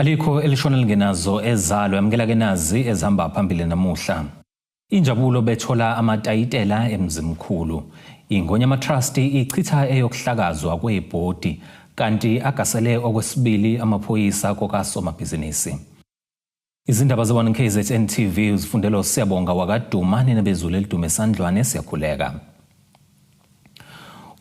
Alikho elishona lingenazo ezalo yamkela ke nazi ezihamba phambili namuhla. Injabulo bethola amatayitela emzimkhulu. Ingonyama Trust ichitha eyokuhlakazwa kwebhodi kanti agasele okwesibili amaphoyisa kokasomabhizinisi. Izindaba ze1 KZN TV uzifundelo Siyabonga wakaduma nebezulu elidume esandlwane siyakhuleka.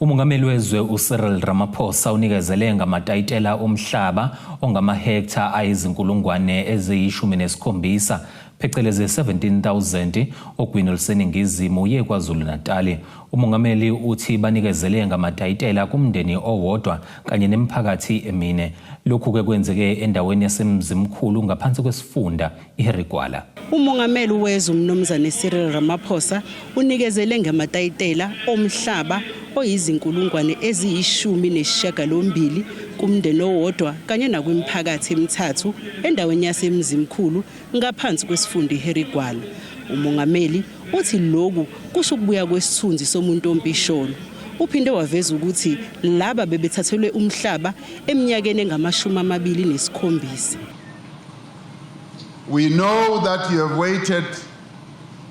Umongameli wezwe uCyril Ramaphosa unikezele ngamatayitela omhlaba ongamahektha ayizinkulungwane eziyi-17 phecelezi 17,000 ogwini oluseningizimu yeKwaZulu Natal. Umongameli uthi banikezele ngamatayitela kumndeni owodwa kanye nemiphakathi emine. Lokhu ke kwenzeke endaweni yasemzimkhulu ngaphansi kwesifunda iHerigwala. Umongameli wezwe uMnumzane Cyril Ramaphosa unikezele ngamatayitela omhlaba oyizinkulungwane eziyi-18 kumndeni owodwa kanye nakwimiphakathi emithathu endaweni yasemzimkhulu ngaphansi kwesifunda iHerigwala. Umongameli uthi lokhu kusho ukubuya kwesithunzi somuntu ompisholo. Uphinde waveza ukuthi laba bebethathelwe umhlaba eminyakeni engama-27. We know that you have waited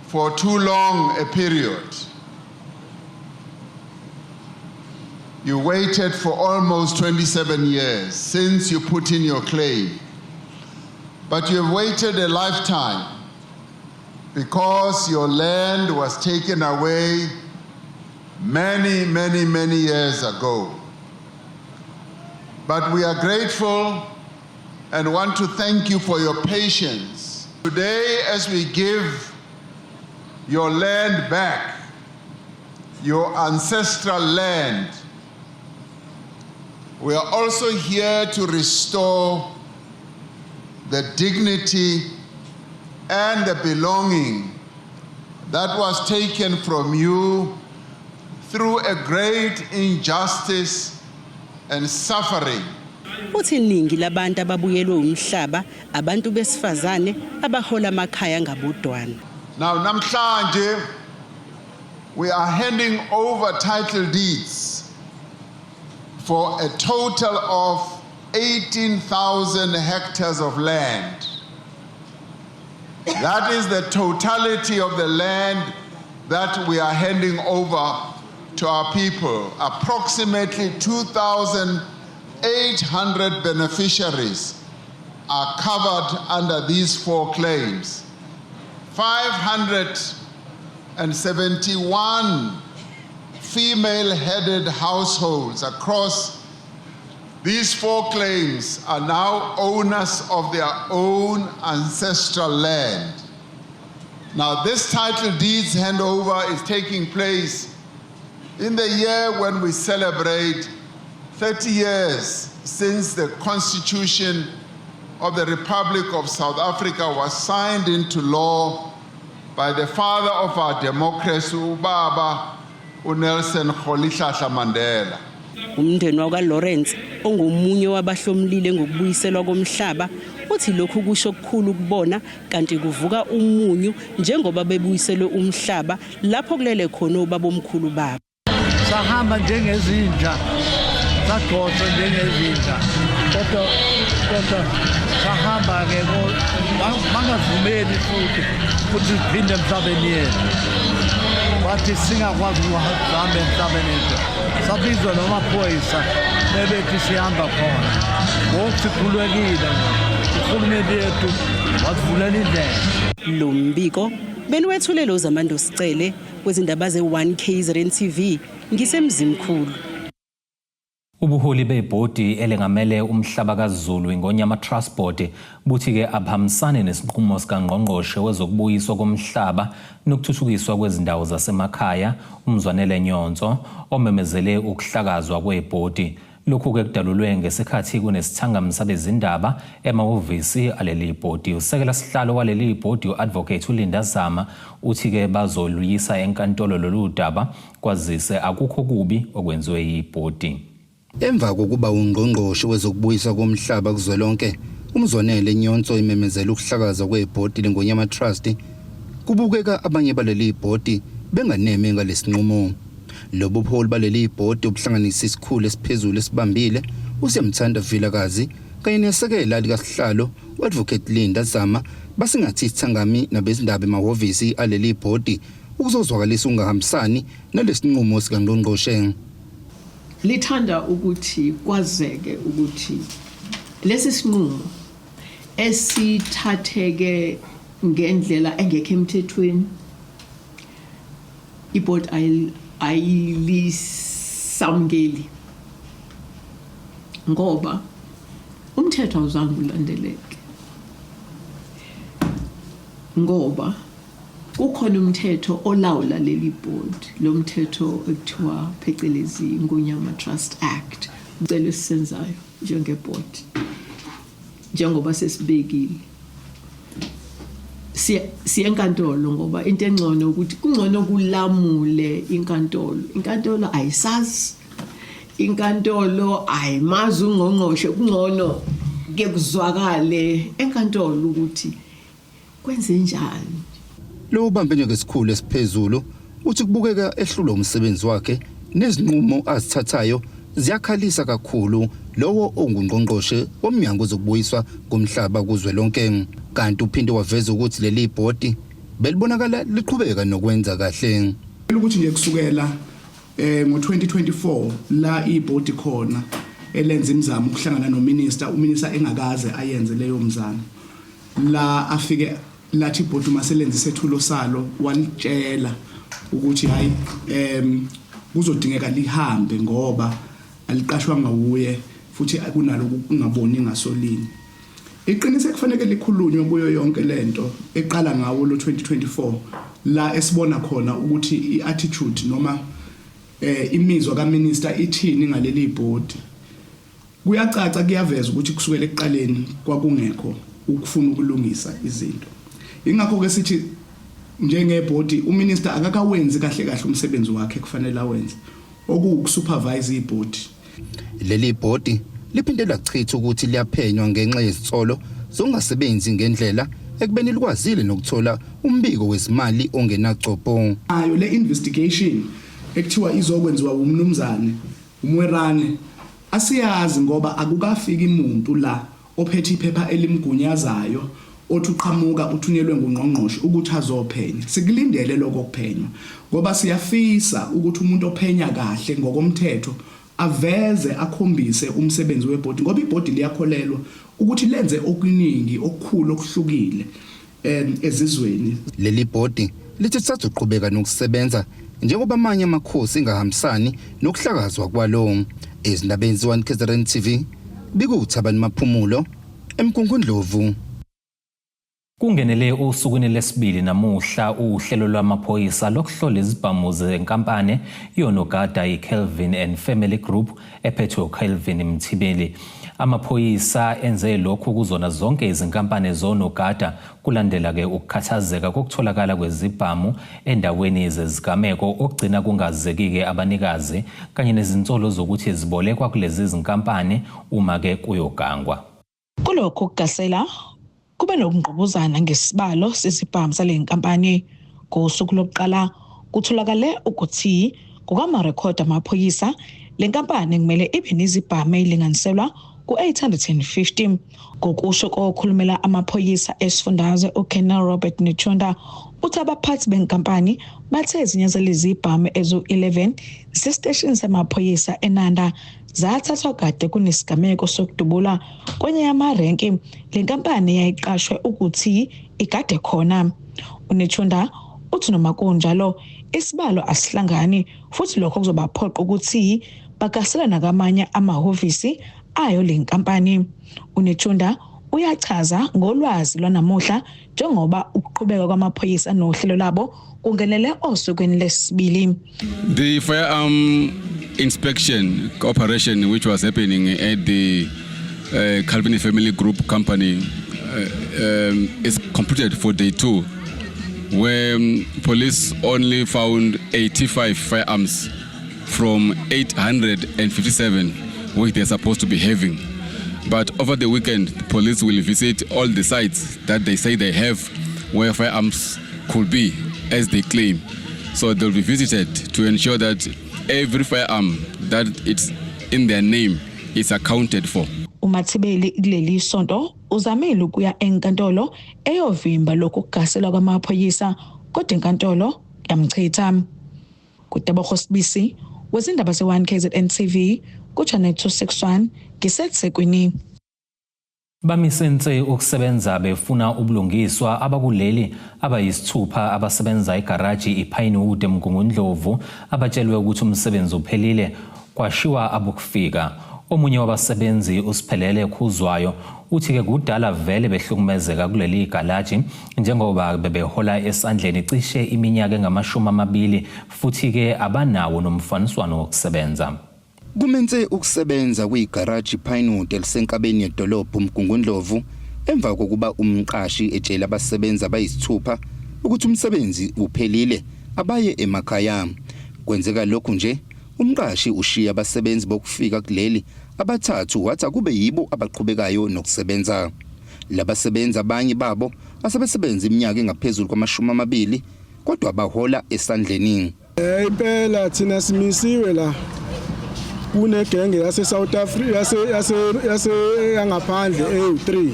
for too long a period. You waited for almost 27 years since you put in your claim. But you have waited a lifetime because your land was taken away many years ago. But we are grateful and want to thank you for your patience. Today, as we give your land back, your ancestral land, we are also here to restore the dignity and the belonging that was taken from you through a great injustice and suffering. Uthi iningi labantu ababuyelwe umhlaba abantu besifazane abahola amakhaya ngabodwana. Now namhlanje we are handing over title deeds for a total of 18,000 hectares of land. That is the totality of the land that we are handing over to our people. Approximately 2,800 beneficiaries are covered under these 4 claims. 571 female-headed households across these 4 claims are now owners of their own ancestral land. Now, this title deeds handover is taking place in the year when we celebrate 30 years since the Constitution of the Republic of South Africa was signed into law by the father of our democracy, Ubaba uNelson Rolihlahla Mandela. Umndeni wakwaLawrence ongomunye wabahlomlile ngokubuyiselwa komhlaba uthi lokhu kusho okukhulu kubona kanti kuvuka umunyu njengoba bebuyiselwe umhlaba lapho kulele khona obabomkhulu babo. Sahamba njengezinja, sagqotha njengezinja, kodwa sahamba ke bangavumeli futhi siphinde emhlabeni yethu. Bathi singakwazi ukuhamba emhlabeni yethu. Sabizwa namaphoyisa bebethi sihamba khona. Ngoku sikhululekile, uhulumeni yethu wasivulela indlela. Lo mbiko beniwethulelo Zamando Sicele kwezindaba ze1 KZN TV ngisemzimkhulu. Ubuholi bebhodi elengamele umhlaba kaZulu ingonyama Trust Board buthi ke abhamisane nesinqumo sikaNgqongqoshe wezokubuyiswa komhlaba nokuthuthukiswa kwezindawo zasemakhaya uMzwanele Nyonso omemezele ukuhlakazwa kwebhodi. Lokhu ke kudalulwe ngesikhathi kunesithangamisa bezindaba emahhovisi aleli bhodi. Usekela sihlalo waleli bhodi uAdvocate uLinda Zama uthi ke bazoluyisa enkantolo lolu daba kwazise akukho kubi okwenziwe yibhodi. Emva kokuba uNgqongqoshe wezokubuyiswa komhlaba kuzwelonke uMzwanele Nyonso imemezela ukuhlakaza kwebhodi lengonyama Trust, kubukeka abanye baleli bhodi benganeme ngalesinqumo. Lobuholi baleli bhodi obuhlanganisa isikhulu esiphezulu esibambile uSiyamthanda Vilakazi kanye nesekela likasihlalo uAdvocate Linda Zama basingathi isithangami nabezindaba emahhovisi aleli bhodi ukuzozwakalisa ungahambisani nalesinqumo sikaNgqongqoshe. Lithanda ukuthi kwazeke ukuthi lesi sinqumo esithatheke ngendlela engekho emthethweni iboard ayilisamukeli ngoba umthetho awuzange ulandeleke ngoba kukhona umthetho olawula leli board lo mthetho ekuthiwa phecelezi Ngonyama Trust Act ucela sisenzayo njengeboard njengoba sesibekile siyenkantolo ngoba into engcono ukuthi kungcono kulamule inkantolo ayisazi inkantolo ayimazi ungqongqoshe kungcono ke kuzwakale enkantolo ukuthi kwenze njani. Lo bambene ngesikhulu esiphezulu uthi kubukeka ehlula umsebenzi wakhe nezinqumo azithathayo ziyakhalisa kakhulu lowo ongungqongqoshe womnyango zokubuyiswa komhlaba kuzwelonke kanti uphinde waveza ukuthi leli bhodi belibonakala liqhubeka nokwenza kahle ukuthi nje kusukela ngo2024 la ibhodi khona elenza imizamo ukuhlangana nominister uminister engakaze ayenze leyo mzamo la afike lathi ibhodi maselenza isethulo salo walitshela ukuthi hayi kuzodingeka lihambe ngoba aliqashwanga uye futhi kunalo ukungaboni ngasolini. Iqiniso kufanele likhulunywe kuyo yonke lento eqala ngawo lo 2024 la esibona khona ukuthi iattitude noma imizwa kaminister ithini ngaleli board. Kuyacaca kuyaveza ukuthi kusukela ekuqaleni kwakungekho ukufuna ukulungisa izinto. Ingakho ke sithi njengeboard uminister akakawenzi kahle umsebenzi wakhe kufanele awenze okusupervise iboard. Leli bhodi liphinde lachitha ukuthi liyaphenywa ngenxa yezitsolo zongasebenzi ngendlela ekubeni likwazile nokuthola umbiko wezimali ongenacopho. Ayo le investigation ekuthiwa izokwenziwa umnumzane uMwerane asiyazi ngoba akukafika umuntu la ophethe iphepha elimgunyazayo othi uqhamuka uthunyelwe ngungqongqoshe ukuthi azophenya. Sikulindele lokho kuphenywa ngoba siyafisa ukuthi umuntu ophenya kahle ngokomthetho aveze akhombise umsebenzi webhodi ngoba ibhodi liyakholelwa ukuthi lenze okuningi okukhulu okuhlukile ezizweni. Leli bhodi lithi sazoqhubeka nokusebenza njengoba amanye amakhosi engahambisani nokuhlakazwa kwalo. Ezindabeni z1 KZN TV bikuThabani Maphumulo eMkungundlovu. Kungenele usukwini lesibili namuhla uhlelo lwamaphoyisa lokuhlola izibhamu zenkampani yonogada iKelvin and Family Group ephethwe uKelvin Mthibeli. Amaphoyisa enze lokhu kuzona zonke izinkampani zonogada kulandela ke ukukhathazeka kokutholakala kwezibhamu endaweni zezigameko okugcina kungazekike abanikazi kanye nezinsolo zokuthi zibolekwa kulezi zinkampani uma ke kuyogangwa. Kulokho kugasela kube nokungqubuzana ngesibalo sesibhamu sale nkampani ngosuku lokuqala kutholakale ukuthi ngokamarekhodi amaphoyisa le nkampani kumele ibe nezibhamu ezilinganiselwa ku-850 ngokusho kokhulumela amaphoyisa esifundazwe uKenel Robert Nechunda uthi abaphathi benkampani bathe ezinyathelo zezibhamu ezo-11 zestation samaphoyisa eNanda zathathwa kade kunesigameko sokudubula kwenye yamarenki le nkampani yayiqashwe ukuthi igade khona. UNechunda uthi noma kunjalo isibalo asihlangani futhi lokho kuzobaphoqa ukuthi bagasela nakamanye amahhovisi ayo le nkampani. UNechunda uyachaza ngolwazi lwanamuhla njengoba ukuqhubeka kwamaphoyisa nohlelo labo kungenele osukwini lesibili. The firearm inspection operation which was happening at the Kelvin Family Group company is completed for day 2, where police only found 85 firearms from 857 which they're supposed to be having. But over the weekend, the police will visit all the sites that they say they have where firearms could be, as they claim. So they'll be visited to ensure that every firearm that it's in their name is accounted for. uMathibeli kuleli sonto uzamile ukuya enkantolo eyovimba lokhu kugaselwa kwamaphoyisa kodwa inkantolo yamchitha. Kutebogo Sibisi wezindaba ze1 KZN TV kuChannel 261 ngiseThekwini. Bamisenze ukusebenza befuna ubulungiswa abakuleli abayisithupha abasebenza egaraji iPinewood eMgungundlovu abatshelwe ukuthi umsebenzi uphelile kwashiwa abokufika. Omunye wabasebenzi uSiphelele Khuzwayo uthi ke kudala vele behlukumezeka kuleli garaji njengoba bebehola esandleni cishe iminyaka engama-20 futhi ke abanawo nomfaniswano wokusebenza. Kumenze ukusebenza kwigaraji Pinewood elisenkabeni yedolobha uMgungundlovu emva kokuba umqashi etshela abasebenzi abayisithupha ukuthi umsebenzi uphelile abaye emakhaya. Kwenzeka lokhu nje umqashi ushiya abasebenzi bokufika kuleli abathathu wathi kube yibo abaqhubekayo nokusebenza. Labasebenzi abanye babo asebesebenza iminyaka engaphezulu kwama-20 kodwa bahola esandleni. Impela thina simisiwe la kunegenge yase South Africa yase yangaphandle EU3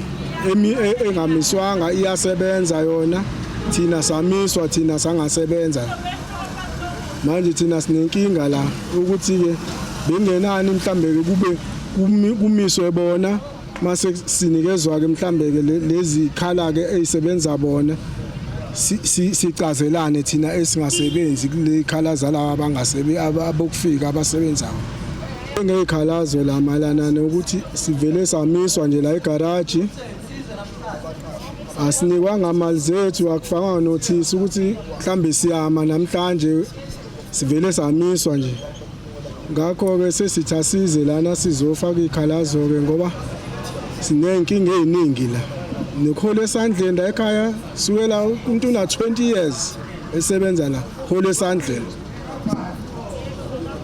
engamiswanga iyasebenza yona, thina samiswa, thina sangasebenza. Manje thina sinenkinga la ukuthi ke bengenani mhlambe kube kumiswe bona mase sinikezwa ke mhlambe ke lezi khala ke ezisebenza bona sicazelane thina esingasebenzi kule khala zalabo abangasebenzi abokufika abasebenzayo. Ngeyikhalazo la malana nokuthi sivele samiswa nje la egaraji, asinikwanga imali zethu, akufanga notice ukuthi mhlambe siyama namhlanje, sivele samiswa nje. Ngakho ke sesithasize lana sizofaka ikhalazo ke ngoba sinenkinga eziningi la. Nikhola esandleni la ekhaya sukela umuntu una 20 years esebenza la khola esandleni.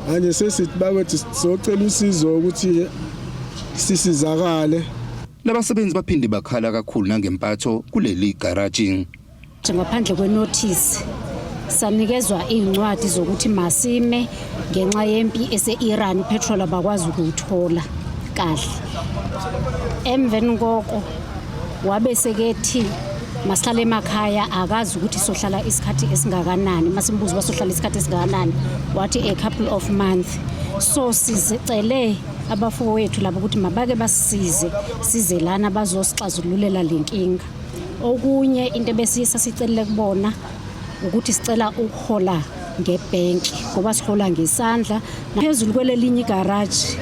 Manje sesithi bakwethu sizocela usizo ukuthi sisizakale. Labasebenzi baphinde bakhala kakhulu nangempatho kuleli garaji. Ngaphandle kwenotice sanikezwa incwadi zokuthi masime ngenxa yempi ese-Iran, petrol abakwazi ukuthola kahle. Emveni koko wabe sekethi masihlala emakhaya akazi ukuthi sohlala isikhathi esingakanani. Masimbuza basohlala isikhathi esingakanani wathi a couple of months. So sizicele abafowethu labo ukuthi mabake basisize size lana bazosixazululela lenkinga. Okunye into ebesiyisa sicelele kubona ukuthi sicela ukuhola ngebhenki ngoba sihola ngesandla. Phezulu kwelelinye igaraji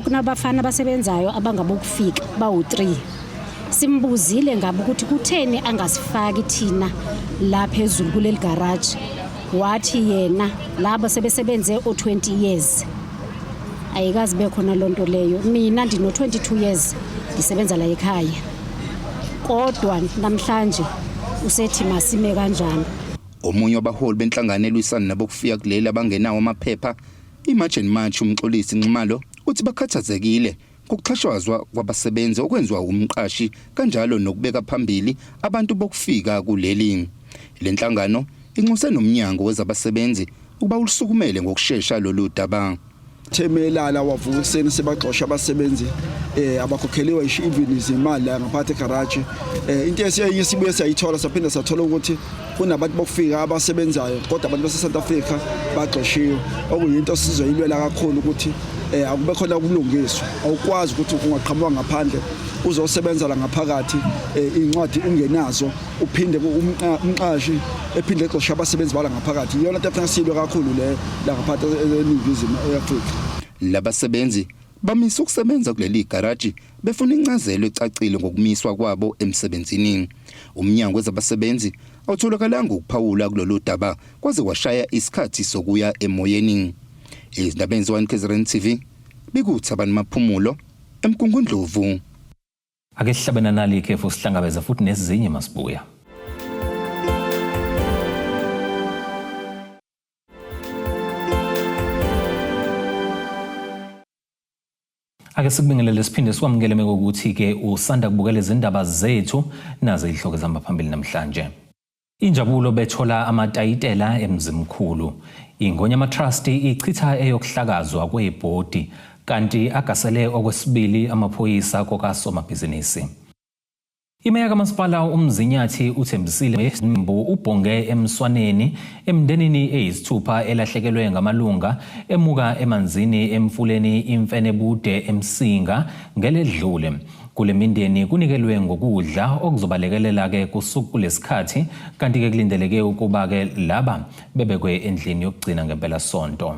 kunabafana abasebenzayo abangabokufika bawu3. Simbuzile ngabo ukuthi kutheni angasifaki thina la phezulu kuleli garaji. Wathi yena laba sebesebenze o20 years ayikazi bekhona lonto leyo. Mina ndino 22 years ndisebenza la ekhaya, kodwa namhlanje usethi masime kanjani. Omunye wabaholi benhlangano elwisana nabokufika kuleli abangenawo amaphepha iMargin March umxolisi Nxumalo uthi bakhathazekile ngokuxhashazwa kwabasebenzi okwenziwa umqashi kanjalo nokubeka phambili abantu bokufika kuleli. Le nhlangano inxuse nomnyango wezabasebenzi ukuba ulisukumele ngokusheshsha lolu daba. Themelala wavuka kuseni sebaxosha abasebenzi abakhokheliwe even izimali la ngaphathe garage. Into esiyenye sibuye sayithola saphinda sathola ukuthi kunabantu bokufika abasebenzayo kodwa abantu base South Africa baxoshiwe, okuyinto sizoyilwela kakhulu ukuthi akube khona ukulungiswa. Awukwazi ukuthi ungaqhamuka ngaphandle uzosebenza la ngaphakathi incwadi ungenazo uphinde umqashi ephinde exosha abasebenzi bala ngaphakathi. Iyona into efanele kakhulu le la ngaphathe eNingizimu Afrika. Labasebenzi bamisa ukusebenza kuleli garaji befuna incazelo ecacile ngokumiswa kwabo emsebenzini. Umnyango wezabasebenzi awutholakalanga ukuphawula kulolu daba kwaze kwashaya isikhathi sokuya emoyeni. Izindabeni ze1 KZN TV bikuThabani Maphumulo eMgungundlovu. Ake sihlabena nali ikhefu sihlangabeza futhi nezinye masibuya. Ake sikubingelele siphinde sikwamukele ukuthi ke usanda kubukela izindaba zethu nazo ihloko zambaphambili namhlanje. Injabulo bethola amatayitela emzimkhulu. Ingonyama Trust ichitha eyokuhlakazwa kwebhodi kanti agasele okwesibili amaphoyisa kokasomabhizinisi. Imeya kaMasipala uMzinyathi uThembisile Mbu ubhonge emswaneni emndenini eyisithupha elahlekelwe ngamalunga emuka emanzini emfuleni imfenebude emsinga ngeledlule. Kule mindeni kunikelwe ngokudla okuzobalekelela ke kusuku kulesikhathi kanti ke kulindeleke ukuba ke laba bebekwe endlini yokugcina ngempela sonto.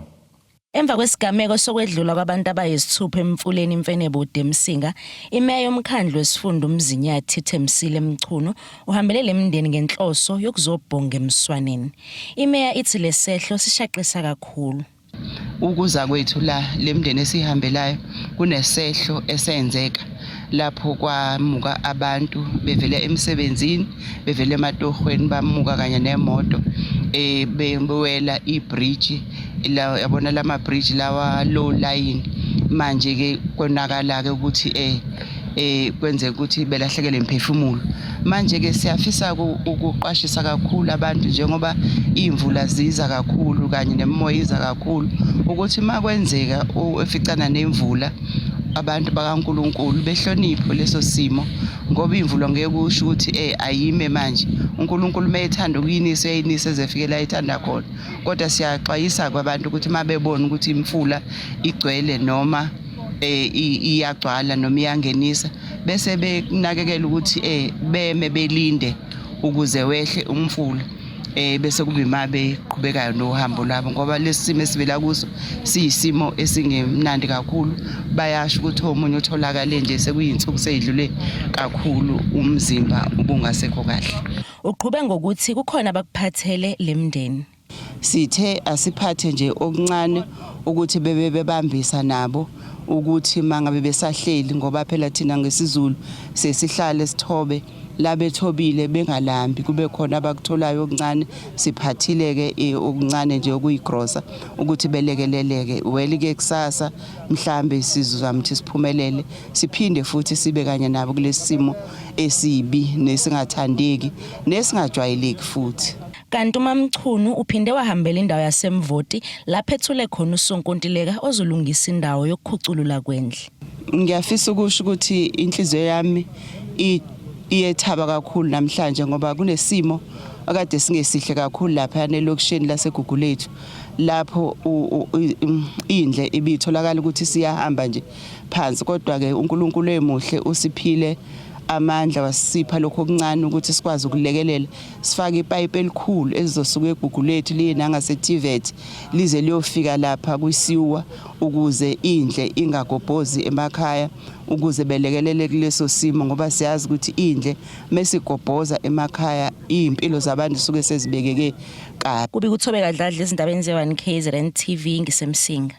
Emva kwesigameko sokwedlula kwabantu abayisithupha emfuleni imfenebude emsinga, imeya yomkhandlu wesifunda uMzinyathi Thembisile Mchunu uhambele lemndeni ngenhloso yokuzobhonga emswaneni. Imeya ithi lesehlo sishaqisa kakhulu. Ukuza kwethu la lemndeni esihambelayo kunesehlo esenzeka lapho kwamuka abantu bevele emsebenzini bevele ematohweni bamuka kanye nemoto bewela ibridge la yabona lama bridge lawa low line manje ke konakala ke ukuthi kwenze ukuthi belahlekele imphefumulo. Manje ke siyafisa ukuqashisa kakhulu abantu njengoba imvula ziza kakhulu kanye nemoya iza kakhulu ukuthi makwenzeka eficana nemvula abantu bakaNkulunkulu behlonipho leso simo ngoba imvula ngeke kusho ukuthi ayime manje. uNkulunkulu mayethanda ukuyinisa yayinisa ezefike la ethanda khona, kodwa siyaxwayisa kwabantu ukuthi mabebona ukuthi imfula igcwele noma iyagcwala noma iyangenisa bese benakekela ukuthi beme belinde ukuze wehle umfula bese kube imabe qhubekayo nohambo labo ngoba lesimo esivela kuso siyisimo esingemnandi kakhulu. Bayasho ukuthi omunye utholakala nje sekuyinsuku seyidlule kakhulu umzimba ubungasekho kahle. Uqhube ngokuthi kukhona abakuphathele lemndeni. Sithe asiphathe nje okuncane ukuthi bebebambisa nabo ukuthi mangabe besahleli ngoba phela thina ngesiZulu sesihlale sithobe la bethobile bengalambi kube khona abakutholayo okuncane siphathile ke okuncane nje okuyigrosa ukuthi belekeleleke weli ke kusasa mhlambe sizamthi siphumelele siphinde futhi sibe kanye nabo kulesimo esibi nesingathandeki nesingajwayeleki futhi. Kanti uMamchunu uphinde wahambela indawo yaseMvoti lapho ethule khona uSonkontileka ozolungisa indawo yokukhuculula kwendle. Ngiyafisa ukusho ukuthi inhliziyo yami iyethaba kakhulu namhlanje ngoba kunesimo akade singesihle kakhulu lapha nelokishini laseGugulethu lapho indle ibitholakala ukuthi siyahamba nje phansi, kodwa ke uNkulunkulu emuhle usiphile amandla wasipha lokho okuncane ukuthi sikwazi ukulekelela sifake ipipe elikhulu elizosuka eGugulethu liye nangaseTivet lize liyofika lapha kwisiwa ukuze indle ingagobhozi emakhaya ukuze belekelele kuleso simo ngoba siyazi ukuthi indle mesigobhoza emakhaya impilo zabantu suke sezibekeke kabi. Kubi kuthobeka dladla ezindabeni ze1 KZN TV ngisemsinga.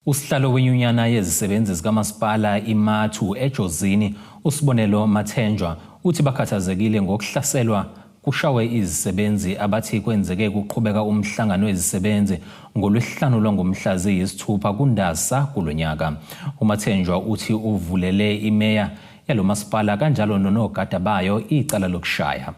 Usihlalo wenyunyana yezisebenzi zikaMasipala iMathu eJozini uSibonelo Mathenjwa uthi bakhathazekile ngokuhlaselwa kushawe izisebenzi abathi kwenzeke kuqhubeka umhlangano wezisebenzi ngolwesihlanu lwangomhla ziyisithupha kuNdasa kulonyaka. uMathenjwa uthi uvulele imeya yalomasipala kanjalo nonogada bayo icala lokushaya.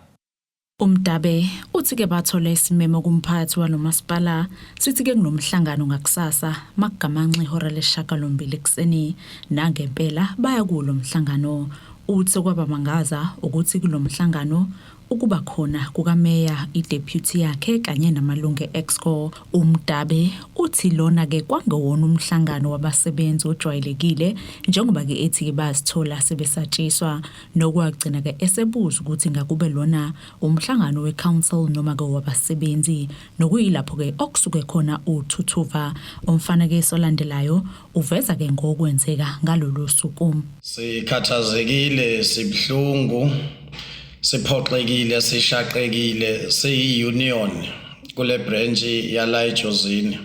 Umdabe uthi ke bathole isimemo kumphathi walomasipala sithi ke kunomhlangano ngakusasa makugamanxa ihora le-8 kuseni nangempela baya kulo mhlangano. Uthi kwabamangaza ukuthi kulo mhlangano ukuba khona kukameya ideputy yakhe kanye namalungu exco. Umdabe uthi lona ke kwangewona umhlangano wabasebenzi ojwayelekile njengoba ke ethi ke bazithola sebesatshiswa nokwagcina ke esebuza ukuthi ngakube lona umhlangano weCouncil noma ke wabasebenzi nokuyilapho ke okusuke khona uThuthuva. Umfanekiso olandelayo uveza ke ngokwenzeka ngalolu suku. Sikhathazekile, sibhlungu, siphoxekile, sishaqekile siyi-union kule branch yala eJozini.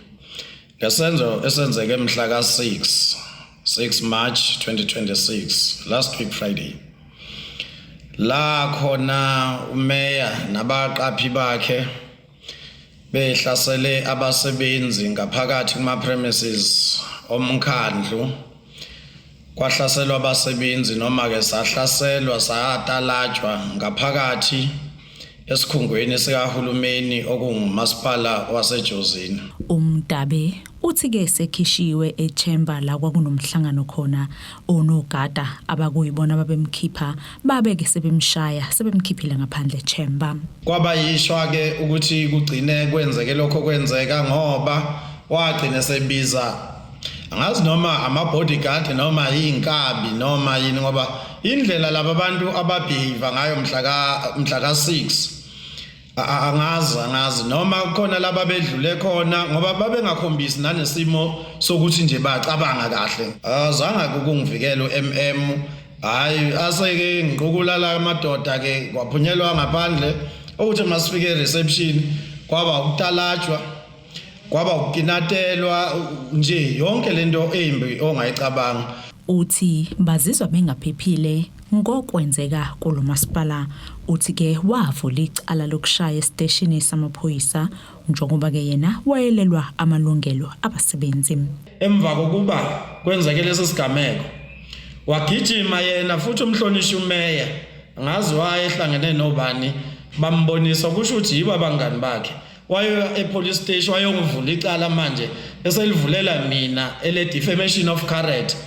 Lesenzo esenzeke mhla ka-6 March 2026 last week Friday, la khona umeya nabaqaphi bakhe behlasele abasebenzi ngaphakathi kuma-premises omkhandlu. Kwahlaselwa abasebenzi noma ke sahlaselwa satalajwa ngaphakathi esikhungweni sikahulumeni okungumasipala waseJozini. Umdabe uthi-ke sekhishiwe echemba la kwakunomhlangano khona onogada abakuyibona babemkhipha babeke sebemshaya sebemkhiphile ngaphandle echemba. Kwaba yishwa-ke ukuthi kugcine kwenzeke lokho kwenzeka ngoba wagcina sebiza angazi noma ama-bodyguard noma yinkabi noma yini ngoba indlela laba bantu ababhiva ngayo mhla ka-6 angazi noma khona laba bedlule khona ngoba babengakhombisi nanesimo sokuthi nje bacabanga kahle. Azange kungivikela uMM hayi aseke ngiqukula la madoda ke kwaphunyelwa ngaphandle ukuthi masifike reception kwaba ukutalajwa kwaba ukukinatelwa nje yonke lento embi ongayicabanga. Uthi bazizwa bengaphephile ngokwenzeka kulomasipala. Uthi-ke wavula icala lokushaya esiteshini samaphoyisa njengoba-ke yena wayelelwa amalungelo abasebenzi. Emva kokuba kwenzeke lesi sigameko wagijima yena futhi umhlonishwa umeya ngazi wayehlangene nobani bambonisa kusho ukuthi yibo abangani bakhe wayo epolice station wayongivula icala manje eselivulela mina ele defamation of character.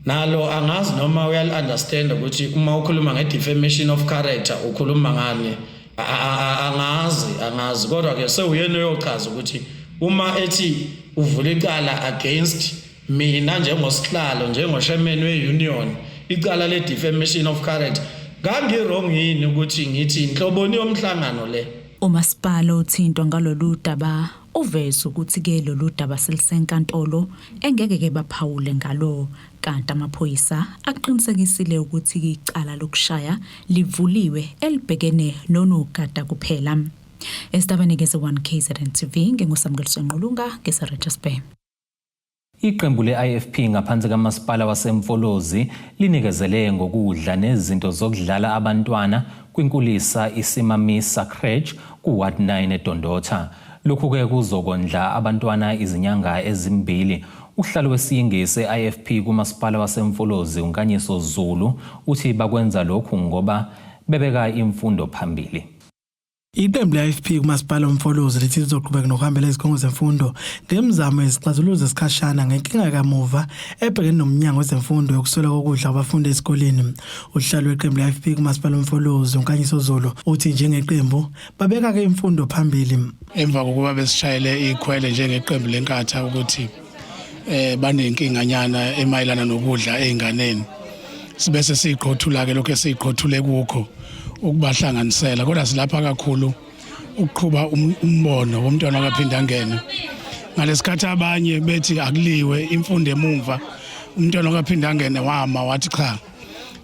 Nalo angazi noma uyal-understand ukuthi uma ukhuluma nge-defamation of character ukhuluma ngani angazi kodwa-ke sewuyena uyochaza ukuthi uma ethi uvula icala against mina njengosihlalo njengoshaman we-union icala le-defamation of character ngangirong yini ukuthi ngithi inhloboni yomhlangano le. Umasipala uthintwa ngalolu daba uveza ukuthi-ke lolu daba selisenkantolo engeke-ke baphawule ngalo kanti amaphoyisa aqinisekisile ukuthi icala lokushaya livuliwe elibhekene nonogada kuphela. Estabeni ke-1 KZN TV nginguSamukeliso Nqulunga ngeSarejus Bay. Iqembu le-IFP ngaphansi kamasipala waseMfolozi linikezele ngokudla nezinto zokudlala abantwana kwinkulisa iSimamisa Crèche ku-Ward 9 eDondotha. Lokhu-ke kuzokondla abantwana izinyanga ezimbili. Uhlalo wesiyingisi e-IFP kumasipala waseMfolozi uNkanyiso Zulu uthi bakwenza lokhu ngoba bebeka imfundo phambili. Iqembu le-IFP kumasipala womfolozi lithi lizoqhubeka nokuhambela izikhungo zemfundo ngemizamo yezixazululo zesikhashana ngenkinga kamuva ebhekene nomnyango wezemfundo yokuswela kokudla abafundi esikoleni. Uhlalo weqembu le-IFP kumasipala womfolozi uNkanyiso Zulu uthi njengeqembu babeka-ke imfundo phambili. Emva kokuba besishayele ikhwele njengeqembu lenkatha ukuthi banenkinga emayelana nokudla ey'nganeni sibese siyiqothula-ke lokhu esiyiqothule kukho ukubahlanganisela kodwa silapha kakhulu ukuqhuba umbono womntwana akaphinda angene ngalesikhathi abanye bethi akuliwe imfundo emumva umntwana akaphinda angene wama wathi cha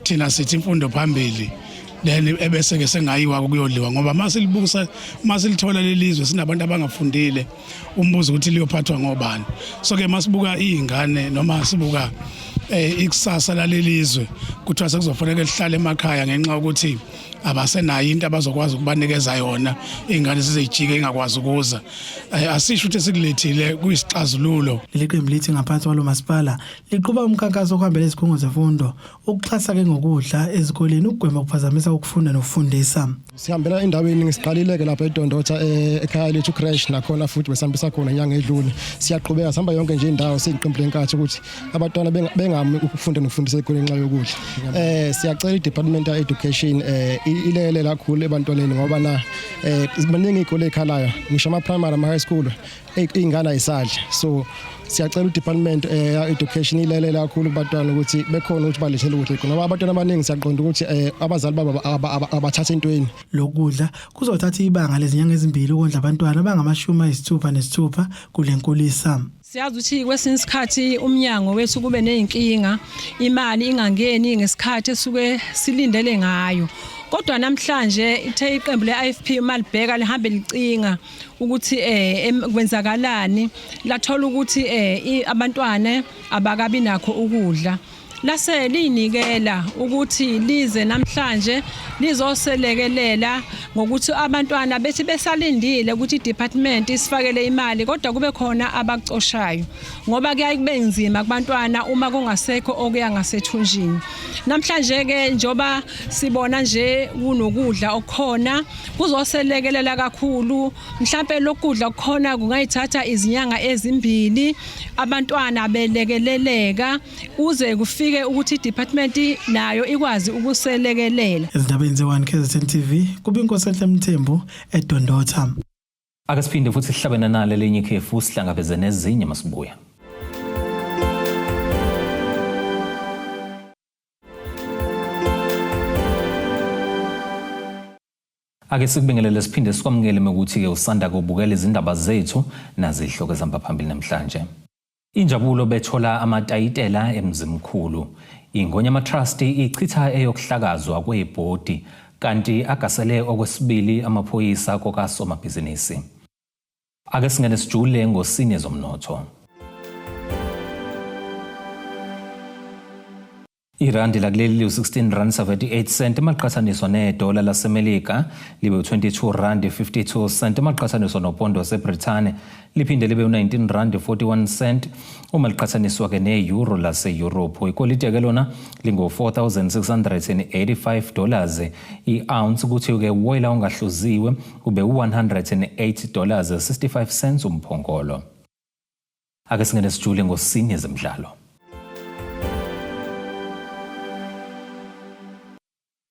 thina sithi imfundo phambili then ebese ke sengayiwa ukuyodliwa ngoba masilithola lelizwe sinabantu abangafundile umbuzo ukuthi liyophathwa ngobani. So ke masibuka izingane noma sibuka ikusasa lalelizwe kuthiwa sekuzofanele lihlale emakhaya ngenxa ukuthi abasenayo into abazokwazi ukubanikeza yona ingane sizejike ingakwazi ukuza. Asisho ukuthi sikulethile kuyisixazululo. Leli qembu lithi ngaphansi kwalo masipala liqhuba umkhankaso okuhambela izikhungo zemfundo ukuxhasa ke ngokudla ezikoleni ukugwema ukuphazamisa ukufunda nokufundisa. Sihambela endaweni ngisiqalile ke lapha eDondotha ekhaya lethu Crèche nakhona futhi besihambisa khona inyanga edlule. Siyaqhubeka sihamba yonke nje indawo seyiqembu lenkathi ukuthi abantwana bengami ukufunda nokufundisa ezikoleni ngenxa yokudla. Siyacela iDepartment of Education ilele kakhulu ebantwaneni ngoba na zibaningi izikole ekhalayo ngisho ama-primary ama-high school iy'ngane ayisadli. So siyacela uDepartment Education ilele kakhulu kubantwana ukuthi bekhona ukuthi balethele ukudla ngoba abantwana abaningi siyaqonda ukuthi abazali babo abathatha entweni. Lokudla kuzothatha ibanga lezinyanga ezimbili ukondla abantwana abangama-66 kule nkulisa. Siyazi ukuthi kwesinye isikhathi umnyango wethu kube ney'nkinga imali ingangeni ngesikhathi esuke silindele ngayo. Kodwa namhlanje ithe iqembu le-IFP malibheka lihambe licinga ukuthi kwenzakalani lathola ukuthi abantwana abakabi nakho ukudla. lase linikela ukuthi lize namhlanje lizoselekelela ngokuthi abantwana bethi besalindile ukuthi idepartment isifakele imali kodwa kube khona abacoshayo ngoba kuyaye kube nzima kubantwana uma kungasekho okuya ngasethunjini. Namhlanje ke njoba sibona nje kunokudla okukhona kuzoselekelela kakhulu, mhlambe lokudla okukhona kungayithatha izinyanga ezimbili abantwana belekeleleka uze kufike ukuthi idepartment nayo ikwazi ukuselekelela. Ezindabeni ze1 KZN TV kubinkosi Mthembu eDondotha. Akasiphinde futhi sihlabene nalo lenye ikhefu sihlangabeze nezinye masibuya. Ake sikubingelele siphinde sikwamukele ukuthi ke usanda kubukela izindaba zethu nazihloko ezihamba phambili namhlanje. Injabulo bethola amatayitela emzimkhulu. Ingonyama Trust ichitha eyokuhlakazwa kwebhodi kanti agasele okwesibili amaphoyisa kokasomabhizinisi. Ake singene sijule ngosini zomnotho. Irandi lakuleli u16.78 maqhathaniswa nedola laseMelika libe u22.52 maqhathaniswa nopondo seBrithani liphinde libe u19.41 uma liqhathaniswa ke ne-euro lase-Europe. Ikoliti ke lona lingo $4,685 i-ounce kuthi ke woyela ongahluziwe ube $108.65 umphongolo. Ake singene sijule ngosini zemidlalo.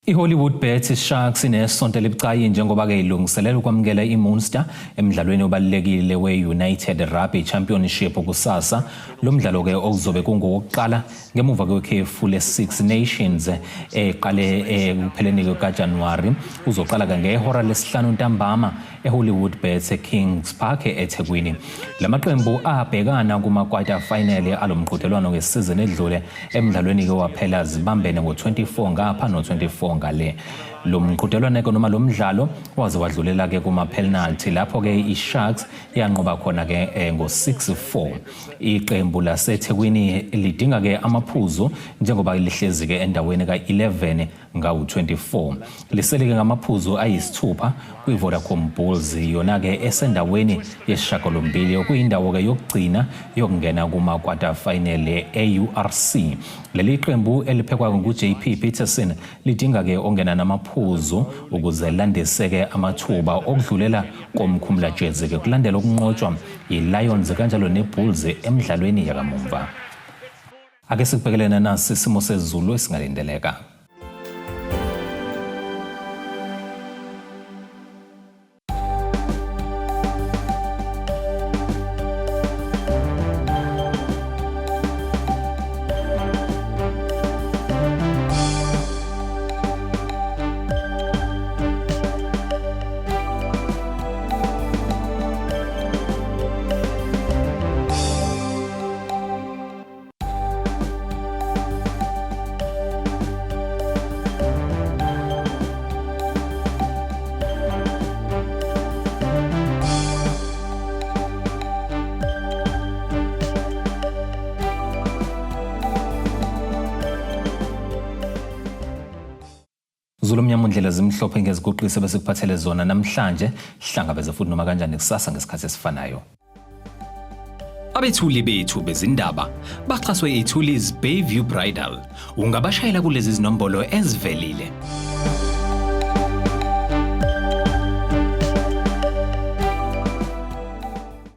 iHollywoodBets Sharks inesonto elibucayi njengoba ke ilungiselela ukwamukela iMunster emidlalweni obalulekile we-United Rugby Championship kusasa. Lo mdlalo ke okuzobe kungowokuqala ngemuva kwekhefu le-Six Nations eqale kupheleni kukaJanuwari. Uzoqala ke ngehora lesihlanu ntambama eHollywoodBets eKings Park eThekwini. Lamaqembu abhekana kuma-quarter final alomqhudelwano ngesizini edlule emidlalweni ke waphela zibambene ngo-24 ngapha no-24 ngale. Lo mqhudelwano ke noma lo mdlalo waze wadlulela ke kuma penalty lapho ke iSharks yanqoba khona ke ngo-6-4. Iqembu laseThekwini lidinga ke amaphuzu njengoba lihlezi ke endaweni ka-11 ngawu-24. Liseleke ngamaphuzu ayisithupha kwiVodacom Bulls yona ke esendaweni yesishiyagalombili okuyindawo ke yokugcina yokungena kuma quarter final e-AURC. Leli qembu eliphekwa nguJP Peterson lidinga ke ongena namaphuzu ukuze landiseke amathuba okudlulela komkhumula Jets ke kulandela ukunqotshwa yiLions kanjalo neBulls emidlalweni yakamumva. Ake sikubhekelena nasi isimo sezulu esingalindeleka. Zulumnyama undlela zimhlophe ngeziguqisi bese kuphathele zona namhlanje hlangabeze futhi noma kanjani kusasa ngesikhathi esifanayo. Abethuli bethu bezindaba baxhaswe iThulis Bayview Bridal. Ungabashayela kulezi zinombolo ezivelile.